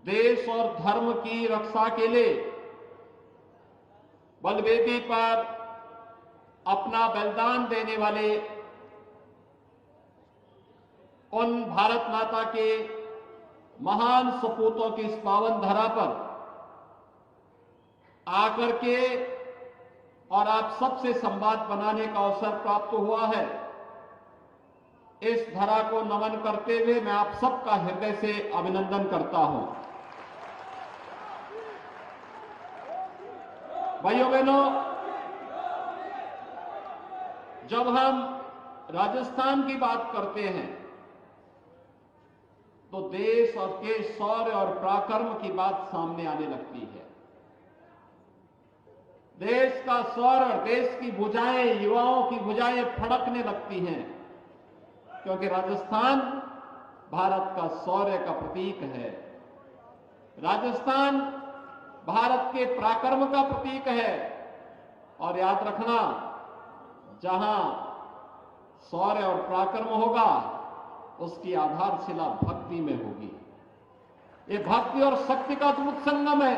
देश और धर्म की रक्षा के लिए बलवेदी पर अपना बलिदान देने वाले उन भारत माता के महान सपूतों की इस पावन धरा पर आकर के और आप सबसे संवाद बनाने का अवसर प्राप्त हुआ है। इस धरा को नमन करते हुए मैं आप सबका हृदय से अभिनंदन करता हूं। भाइयों बहनों, जब हम राजस्थान की बात करते हैं तो देश और के शौर्य और पराक्रम की बात सामने आने लगती है। देश का शौर्य, देश की भुजाएं, युवाओं की भुजाएं फड़कने लगती हैं, क्योंकि राजस्थान भारत का शौर्य का प्रतीक है। राजस्थान भारत के पराक्रम का प्रतीक है। और याद रखना, जहां शौर्य और पराक्रम होगा उसकी आधारशिला भक्ति में होगी। ये भक्ति और शक्ति का अद्भुत संगम है।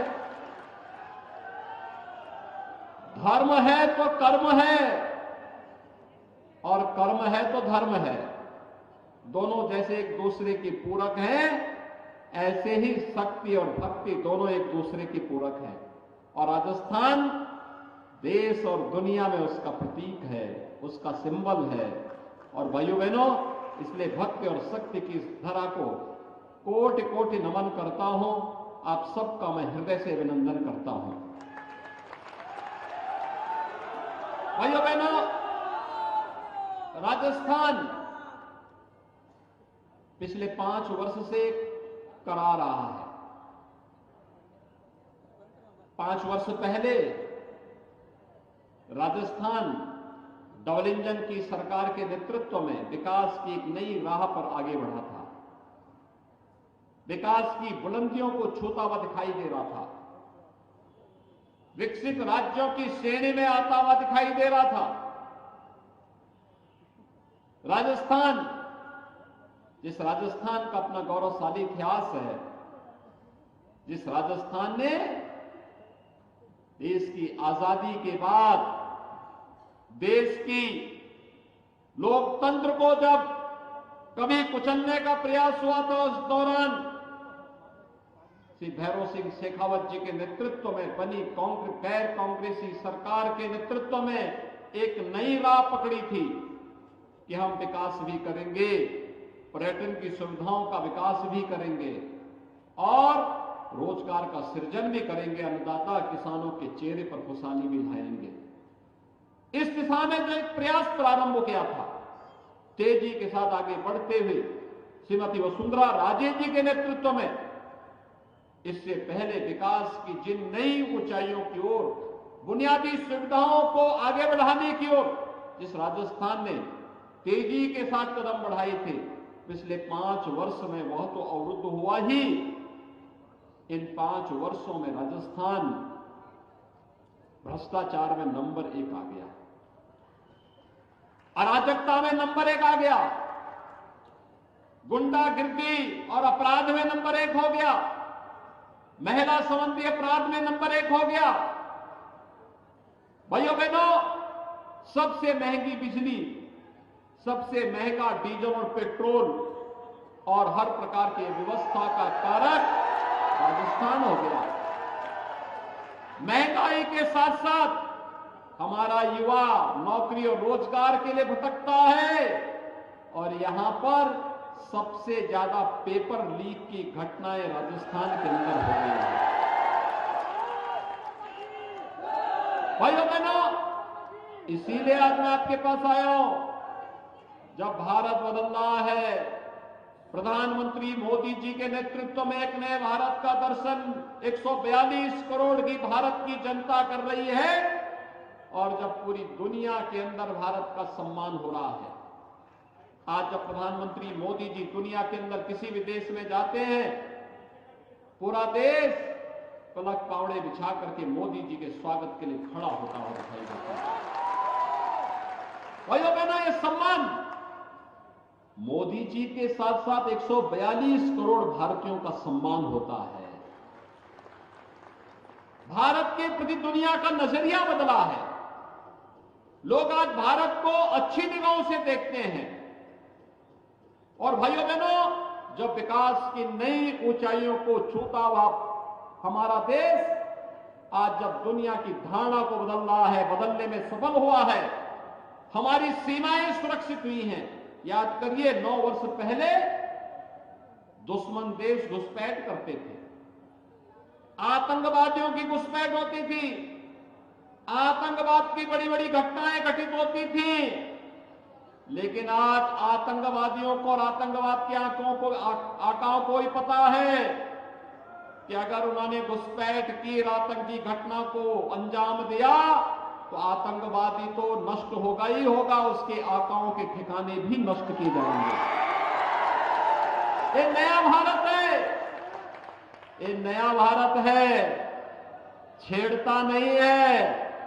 धर्म है तो कर्म है और कर्म है तो धर्म है। दोनों जैसे एक दूसरे की पूरक हैं, ऐसे ही शक्ति और भक्ति दोनों एक दूसरे की पूरक हैं। और राजस्थान देश और दुनिया में उसका प्रतीक है, उसका सिंबल है। और भाइयों बहनों, इसलिए भक्ति और शक्ति की इस धरा को कोटि कोटि नमन करता हूं। आप सबका मैं हृदय से अभिनंदन करता हूं। भाइयों बहनों, राजस्थान पिछले 5 वर्ष से करा रहा है। 5 वर्ष पहले राजस्थान डबल इंजन की सरकार के नेतृत्व में विकास की एक नई राह पर आगे बढ़ा था। विकास की बुलंदियों को छूता हुआ दिखाई दे रहा था। विकसित राज्यों की श्रेणी में आता हुआ दिखाई दे रहा था। राजस्थान, जिस राजस्थान का अपना गौरवशाली इतिहास है, जिस राजस्थान ने देश की आजादी के बाद देश की लोकतंत्र को जब कभी कुचलने का प्रयास हुआ था, उस दौरान श्री भैरव सिंह शेखावत जी के नेतृत्व में बनी गैर कांग्रेसी सरकार के नेतृत्व में एक नई राह पकड़ी थी कि हम विकास भी करेंगे, पर्यटन की सुविधाओं का विकास भी करेंगे और रोजगार का सृजन भी करेंगे। अन्नदाता किसानों के चेहरे पर खुशहाली भी लाएंगे। इस दिशा में जो एक प्रयास प्रारंभ किया था, तेजी के साथ आगे बढ़ते हुए श्रीमती वसुंधरा राजे जी के नेतृत्व में, इससे पहले विकास की जिन नई ऊंचाइयों की ओर, बुनियादी सुविधाओं को आगे बढ़ाने की ओर जिस राजस्थान ने तेजी के साथ कदम बढ़ाए थे, पिछले 5 वर्ष में वह तो अवरुद्ध हुआ ही। इन 5 वर्षों में राजस्थान भ्रष्टाचार में नंबर 1 आ गया, अराजकता में नंबर 1 आ गया, गुंडागिर्दी और अपराध में नंबर 1 हो गया, महिला संबंधी अपराध में नंबर 1 हो गया। भाइयों बहनों, सबसे महंगी बिजली, सबसे महंगा डीजल और पेट्रोल और हर प्रकार की व्यवस्था का कारक राजस्थान हो गया। महंगाई के साथ साथ हमारा युवा नौकरी और रोजगार के लिए भटकता है और यहां पर सबसे ज्यादा पेपर लीक की घटनाएं राजस्थान के अंदर हो गई हैं। भाइयों बहनों, इसीलिए आज मैं आपके पास आया हूं। जब भारत बदल रहा है, प्रधानमंत्री मोदी जी के नेतृत्व में एक नए भारत का दर्शन 142 करोड़ की भारत की जनता कर रही है और जब पूरी दुनिया के अंदर भारत का सम्मान हो रहा है। आज जब प्रधानमंत्री मोदी जी दुनिया के अंदर किसी भी देश में जाते हैं, पूरा देश पलक पावड़े बिछा करके मोदी जी के स्वागत के लिए खड़ा होता हुआ दिखाई देता है। भाइयों बहनों, ये सम्मान मोदी जी के साथ साथ 142 करोड़ भारतीयों का सम्मान होता है। भारत के प्रति दुनिया का नजरिया बदला है। लोग आज भारत को अच्छी निगाहों से देखते हैं। और भाइयों बहनों, जब विकास की नई ऊंचाइयों को छूता हुआ हमारा देश आज जब दुनिया की धारणा को बदल रहा है, बदलने में सफल हुआ है, हमारी सीमाएं सुरक्षित हुई हैं। याद करिए, 9 वर्ष पहले दुश्मन देश घुसपैठ करते थे, आतंकवादियों की घुसपैठ होती थी, आतंकवाद की बड़ी बड़ी घटनाएं घटित होती थी। लेकिन आज आतंकवादियों को और आतंकवाद के आकाओं को ही पता है कि अगर उन्होंने घुसपैठ की, आतंकी घटना को अंजाम दिया तो आतंकवादी तो नष्ट होगा ही होगा, उसके आकाओं के ठिकाने भी नष्ट किए जाएंगे। ये नया भारत है, ये नया भारत है। छेड़ता नहीं है,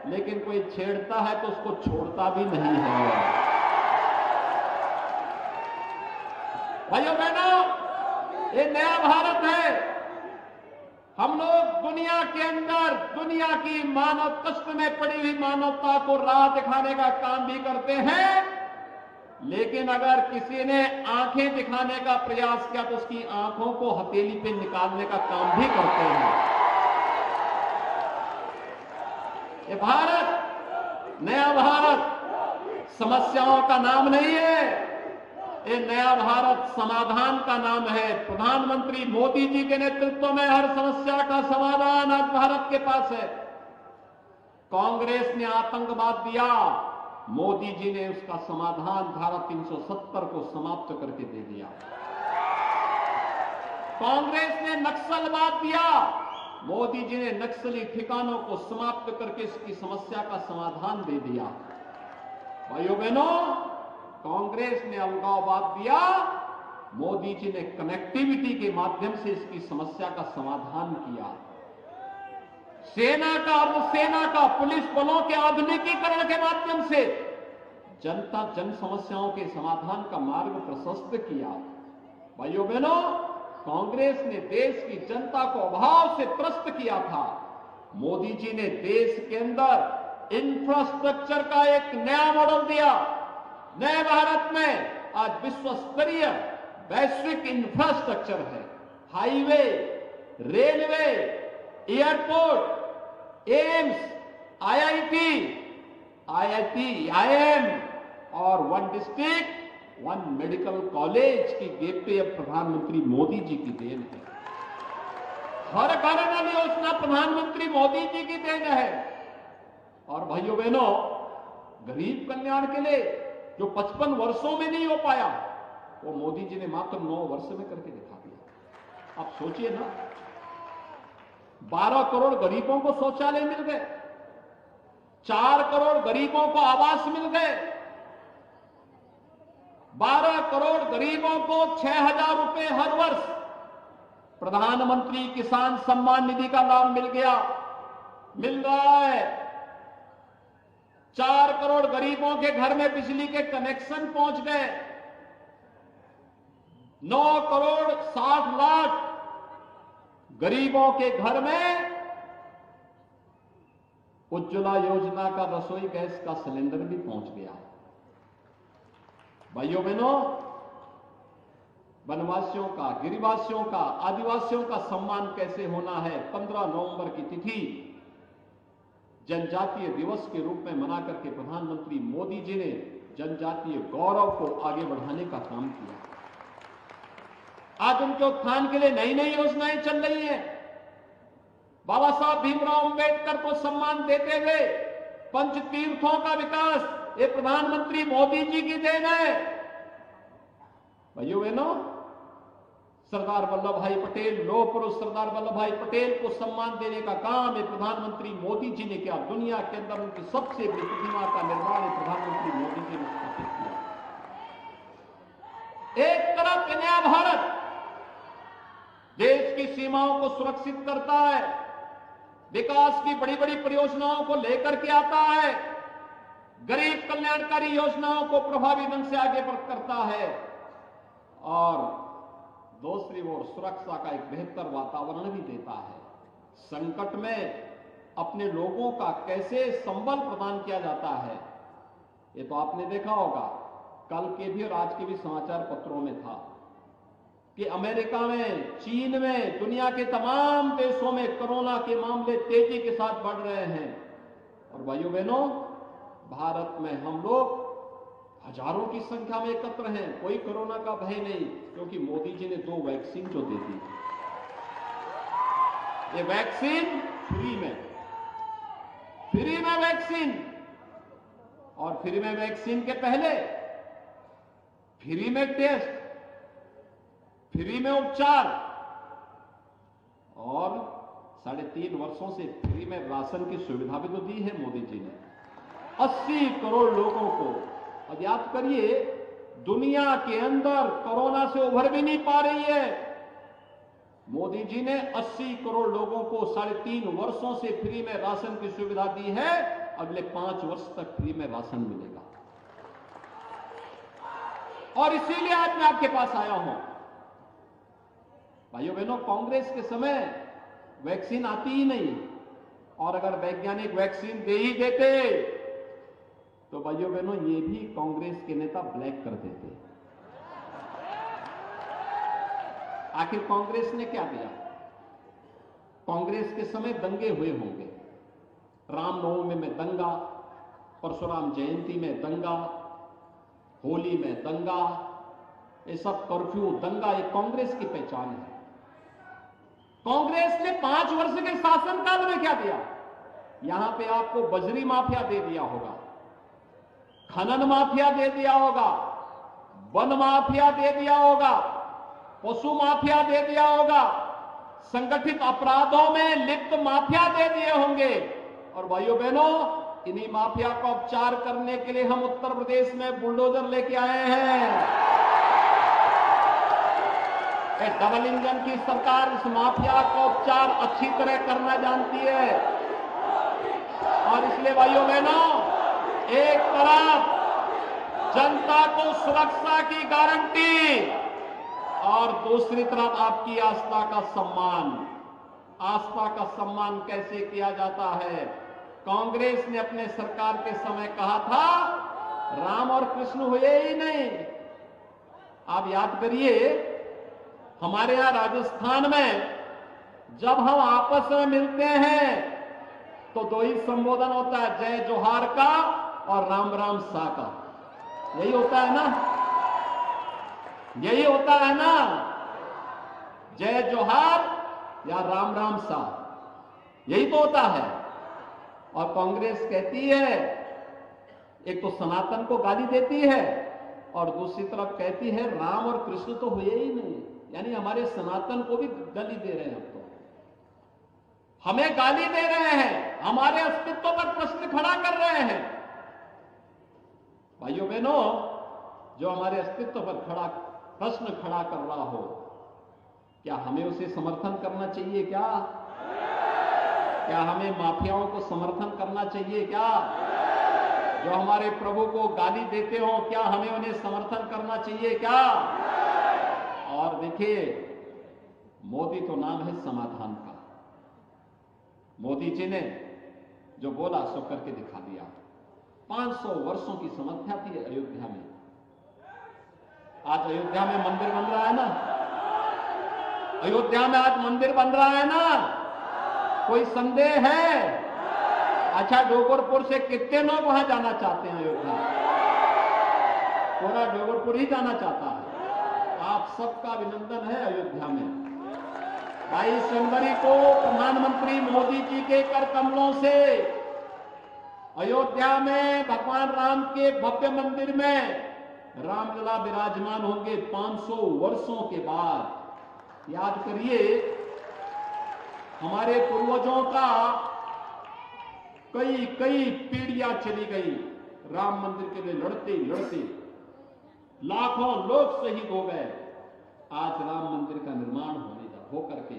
लेकिन कोई छेड़ता है तो उसको छोड़ता भी नहीं है। भाइयों बहनों, ये नया भारत है। हम लोग दुनिया के अंदर दुनिया की मानव कष्ट में पड़ी हुई मानवता को राह दिखाने का काम भी करते हैं, लेकिन अगर किसी ने आंखें दिखाने का प्रयास किया तो उसकी आंखों को हथेली पे निकालने का काम भी करते हैं। ये भारत, नया भारत समस्याओं का नाम नहीं है, ये नया भारत समाधान का नाम है। प्रधानमंत्री मोदी जी के नेतृत्व में हर समस्या का समाधान आज भारत के पास है। कांग्रेस ने आतंकवाद दिया, मोदी जी ने उसका समाधान धारा 370 को समाप्त करके दे दिया। कांग्रेस ने नक्सलवाद दिया, मोदी जी ने नक्सली ठिकानों को समाप्त करके इसकी समस्या का समाधान दे दिया। भाइयों बहनों, कांग्रेस ने अलगाववाद दिया, मोदी जी ने कनेक्टिविटी के माध्यम से इसकी समस्या का समाधान किया। सेना का, अर्धसेना का, पुलिस बलों के आधुनिकीकरण के माध्यम से जनता जन समस्याओं के समाधान का मार्ग प्रशस्त किया। भाइयों बहनों, कांग्रेस ने देश की जनता को अभाव से त्रस्त किया था। मोदी जी ने देश के अंदर इंफ्रास्ट्रक्चर का एक नया मॉडल दिया। नए भारत में आज विश्व स्तरीय वैश्विक इंफ्रास्ट्रक्चर है। Highway, railway, airport, AIIMS, IIT, IIM और 1 डिस्ट्रिक्ट 1 मेडिकल कॉलेज की गेटवे अब प्रधानमंत्री मोदी जी की देन है। हर घर नल योजना प्रधानमंत्री मोदी जी की देन है। और भाइयों बहनों, गरीब कल्याण के लिए जो 55 वर्षों में नहीं हो पाया, वो मोदी जी ने मात्र 9 वर्ष में करके दिखा दिया। आप सोचिए ना, 12 करोड़ गरीबों को शौचालय मिल गए, 4 करोड़ गरीबों को आवास मिल गए, 12 करोड़ गरीबों को 6,000 रुपए हर वर्ष प्रधानमंत्री किसान सम्मान निधि का लाभ मिल रहा है। 4 करोड़ गरीबों के घर में बिजली के कनेक्शन पहुंच गए। 9 करोड़ 60 लाख गरीबों के घर में उज्ज्वला योजना का रसोई गैस का सिलेंडर भी पहुंच गया। भाइयों बहनों, वनवासियों का, गिरिवासियों का, आदिवासियों का सम्मान कैसे होना है, 15 नवंबर की तिथि जनजातीय दिवस के रूप में मना करके प्रधानमंत्री मोदी जी ने जनजातीय गौरव को आगे बढ़ाने का काम किया। आज उनके उत्थान के लिए नई नई योजनाएं चल रही हैं। बाबा साहब भीमराव अंबेडकर को सम्मान देते हुए पंच तीर्थों का विकास ये प्रधानमंत्री मोदी जी की देन है। भाइयों बहनों, सरदार वल्लभ भाई पटेल, लौह पुरुष सरदार वल्लभ भाई पटेल को सम्मान देने का काम ये प्रधानमंत्री मोदी जी ने किया। दुनिया के अंदर उनकी सबसे बड़ी प्रतिमा का निर्माण प्रधानमंत्री मोदी जी ने स्थापित किया। एक तरफ नया भारत देश की सीमाओं को सुरक्षित करता है, विकास की बड़ी बड़ी परियोजनाओं को लेकर के आता है, गरीब कल्याणकारी योजनाओं को प्रभावी ढंग से आगे करता है, और दूसरी ओर सुरक्षा का एक बेहतर वातावरण भी देता है। संकट में अपने लोगों का कैसे संबल प्रदान किया जाता है, ये तो आपने देखा होगा। कल के भी और आज के भी समाचार पत्रों में था कि अमेरिका में, चीन में, दुनिया के तमाम देशों में कोरोना के मामले तेजी के साथ बढ़ रहे हैं। और भाइयों बहनों, भारत में हम लोग हजारों की संख्या में एकत्र हैं, कोई कोरोना का भय नहीं, क्योंकि मोदी जी ने 2 वैक्सीन जो दे दी। ये वैक्सीन फ्री में वैक्सीन, और फ्री में वैक्सीन के पहले फ्री में टेस्ट, फ्री में उपचार, और 3.5 वर्षों से फ्री में राशन की सुविधा भी तो दी है मोदी जी ने 80 करोड़ लोगों को। और याद करिए, दुनिया के अंदर कोरोना से उभर भी नहीं पा रही है, मोदी जी ने 80 करोड़ लोगों को 3.5 वर्षों से फ्री में राशन की सुविधा दी है। अगले 5 वर्ष तक फ्री में राशन मिलेगा। और इसीलिए आज मैं आपके पास आया हूं। भाइयों बहनों, कांग्रेस के समय वैक्सीन आती ही नहीं, और अगर वैज्ञानिक वैक्सीन दे ही देते तो भाइयों बहनों, ये भी कांग्रेस के नेता ब्लैक कर देते। आखिर कांग्रेस ने क्या दिया? कांग्रेस के समय दंगे हुए होंगे, रामनवमी में दंगा, परशुराम जयंती में दंगा, होली में दंगा, ये सब कर्फ्यू दंगा, ये कांग्रेस की पहचान है। कांग्रेस ने 5 वर्ष के शासनकाल में क्या दिया? यहां पे आपको बजरी माफिया दे दिया होगा, खनन माफिया दे दिया होगा, वन माफिया दे दिया होगा, पशु माफिया दे दिया होगा, संगठित अपराधों में लिप्त माफिया दे दिए होंगे। और भाइयों बहनों, इन्हीं माफिया का उपचार करने के लिए हम उत्तर प्रदेश में बुलडोजर लेके आए हैं। डबल इंजन की सरकार इस माफिया का उपचार अच्छी तरह करना जानती है। और इसलिए भाइयों बहनों, एक तरफ जनता को सुरक्षा की गारंटी, और दूसरी तरफ आपकी आस्था का सम्मान। आस्था का सम्मान कैसे किया जाता है? कांग्रेस ने अपने सरकार के समय कहा था राम और कृष्ण हुए ही नहीं। आप याद करिए, हमारे यहां राजस्थान में जब हम आपस में मिलते हैं तो 2 ही संबोधन होता है, जय जोहार का और राम राम सा का। यही होता है ना, यही होता है ना, जय जोहार या राम राम सा, यही तो होता है। और कांग्रेस कहती है, एक तो सनातन को गाली देती है और दूसरी तरफ कहती है राम और कृष्ण तो हुए ही नहीं, यानी हमारे सनातन को भी गाली दे रहे हैं। अब तो हमें गाली दे रहे हैं, हमारे अस्तित्व पर प्रश्न खड़ा कर रहे हैं। भाइयों बहनों, जो हमारे अस्तित्व पर प्रश्न खड़ा कर रहा हो, क्या हमें उसे समर्थन करना चाहिए? क्या हमें माफियाओं को समर्थन करना चाहिए? क्या जो हमारे प्रभु को गाली देते हो, क्या हमें उन्हें समर्थन करना चाहिए? क्या? और देखिए, मोदी तो नाम है समाधान का। मोदी जी ने जो बोला सो करके दिखा दिया। 500 वर्षों की समस्या थी अयोध्या में, आज अयोध्या में मंदिर बन रहा है ना। अयोध्या में आज मंदिर बन रहा है ना, कोई संदेह है? अच्छा, डोगरपुर से कितने लोग वहां जाना चाहते हैं? अयोध्या पूरा डोगरपुर ही जाना चाहता है। आप सबका अभिनंदन है। अयोध्या में 22 जनवरी को प्रधानमंत्री मोदी जी के कर कमलों से अयोध्या में भगवान राम के भव्य मंदिर में रामलला विराजमान होंगे 500 वर्षों के बाद। याद करिए, हमारे पूर्वजों का कई पीढ़ियां चली गई राम मंदिर के लिए लड़ते लड़ते, लाखों लोग शहीद हो गए। आज राम मंदिर का निर्माण हो करके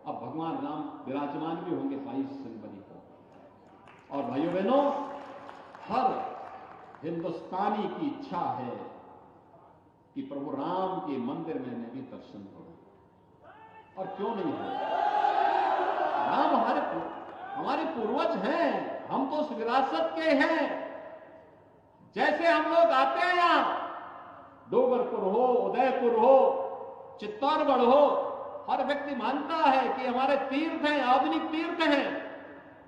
अब भगवान राम विराजमान भी होंगे 22 जनवरी को। और भाइयों बहनों, हर हिंदुस्तानी की इच्छा है कि प्रभु राम के मंदिर में मैं भी दर्शन करूं। और क्यों नहीं हो? राम हमारे पूर्वज हैं, हम तो उस विरासत के हैं। जैसे हम लोग आते हैं यहां, डोगरपुर हो, उदयपुर हो, चित्तौड़गढ़ हो, हर व्यक्ति मानता है कि हमारे तीर्थ हैं, आधुनिक तीर्थ हैं,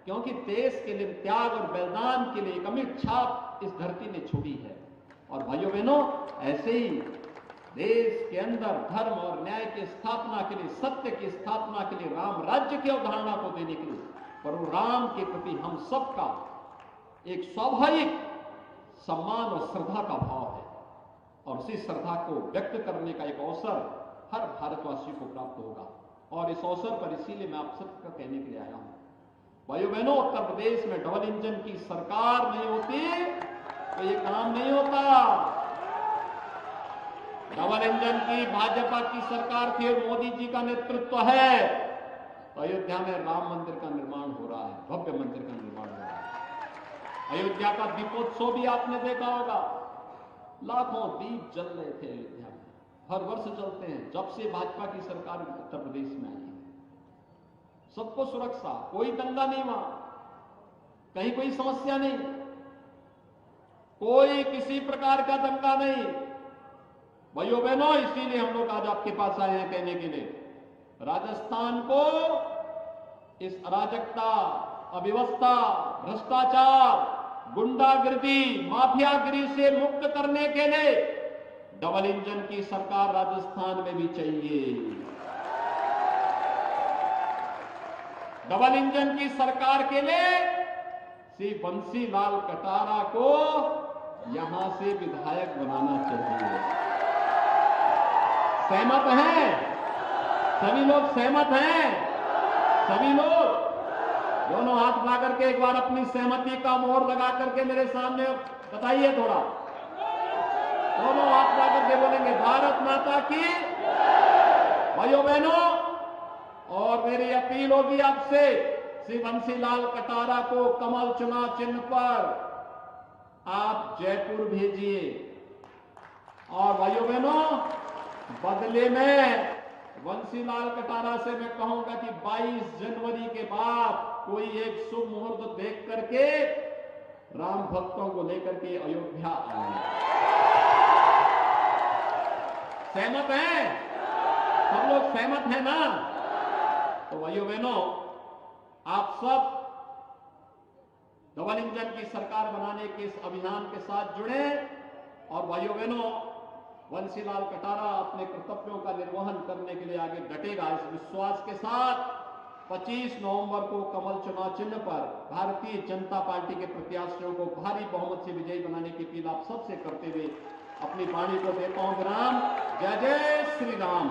क्योंकि देश के लिए त्याग और बलिदान के लिए एक अमिट छाप इस धरती ने छोड़ी है। और भाइयों बहनों, ऐसे ही देश के अंदर धर्म और न्याय की स्थापना के लिए, सत्य की स्थापना के लिए, राम राज्य की अवधारणा को देने के लिए, प्रभु राम के प्रति हम सबका एक स्वाभाविक सम्मान और श्रद्धा का भाव है, और उसी श्रद्धा को व्यक्त करने का एक अवसर हर भारतवासी को प्राप्त होगा। और इस अवसर पर इसीलिए मैं आप सबका कहने के लिए आया हूं, भाइयों बहनों, उत्तर प्रदेश में डबल इंजन की सरकार नहीं होती तो ये काम नहीं होता। डबल इंजन की भाजपा की सरकार थी और मोदी जी का नेतृत्व है, तो अयोध्या में राम मंदिर का निर्माण हो रहा है, भव्य मंदिर का निर्माण हो रहा है। अयोध्या का दीपोत्सव भी आपने देखा होगा, लाखों दीप जल रहे थे अयोध्या में, हर वर्ष जलते हैं जब से भाजपा की सरकार उत्तर प्रदेश में आई है। सबको सुरक्षा, कोई दंगा नहीं वहां, कहीं कोई समस्या नहीं, कोई किसी प्रकार का दंगा नहीं। भाइयों बहनों, इसीलिए हम लोग आज आपके पास आए हैं कहने के लिए, राजस्थान को इस अराजकता, अव्यवस्था, भ्रष्टाचार, गुंडागिरी, माफियागिरी से मुक्त करने के लिए डबल इंजन की सरकार राजस्थान में भी चाहिए। डबल इंजन की सरकार के लिए श्री बंसीलाल कटारा को यहां से विधायक बनाना चाहिए। सहमत हैं? सभी लोग सहमत हैं? सभी लोग दोनों हाथ मिला करके एक बार अपनी सहमति का मोहर लगा करके मेरे सामने बताइए थोड़ा। दोनों हाथ मिला करके बोलेंगे भारत माता की। भाइयों बहनों, और मेरी अपील होगी आपसे, श्री बंसीलाल कटारा को कमल चुनाव चिन्ह पर आप जयपुर भेजिए। और भाइयों बहनों, बदले में बंसीलाल कटारा से मैं कहूंगा कि 22 जनवरी के बाद कोई एक शुभ मुहूर्त देख करके राम भक्तों को लेकर के अयोध्या आए। सहमत हैं? सब लोग सहमत हैं ना? तो भाइयों बहनों, आप सब डबल इंजन की सरकार बनाने के इस अभियान के साथ जुड़े। और भाइयों बहनों, बंसीलाल कटारा अपने कर्तव्यों का निर्वहन करने के लिए आगे डटेगा। इस विश्वास के साथ 25 नवंबर को कमल चुनाव चिन्ह पर भारतीय जनता पार्टी के प्रत्याशियों को भारी बहुमत से विजयी बनाने की अपील आप सबसे करते हुए अपनी वाणी को देता हूं विराम। जय जय श्री राम।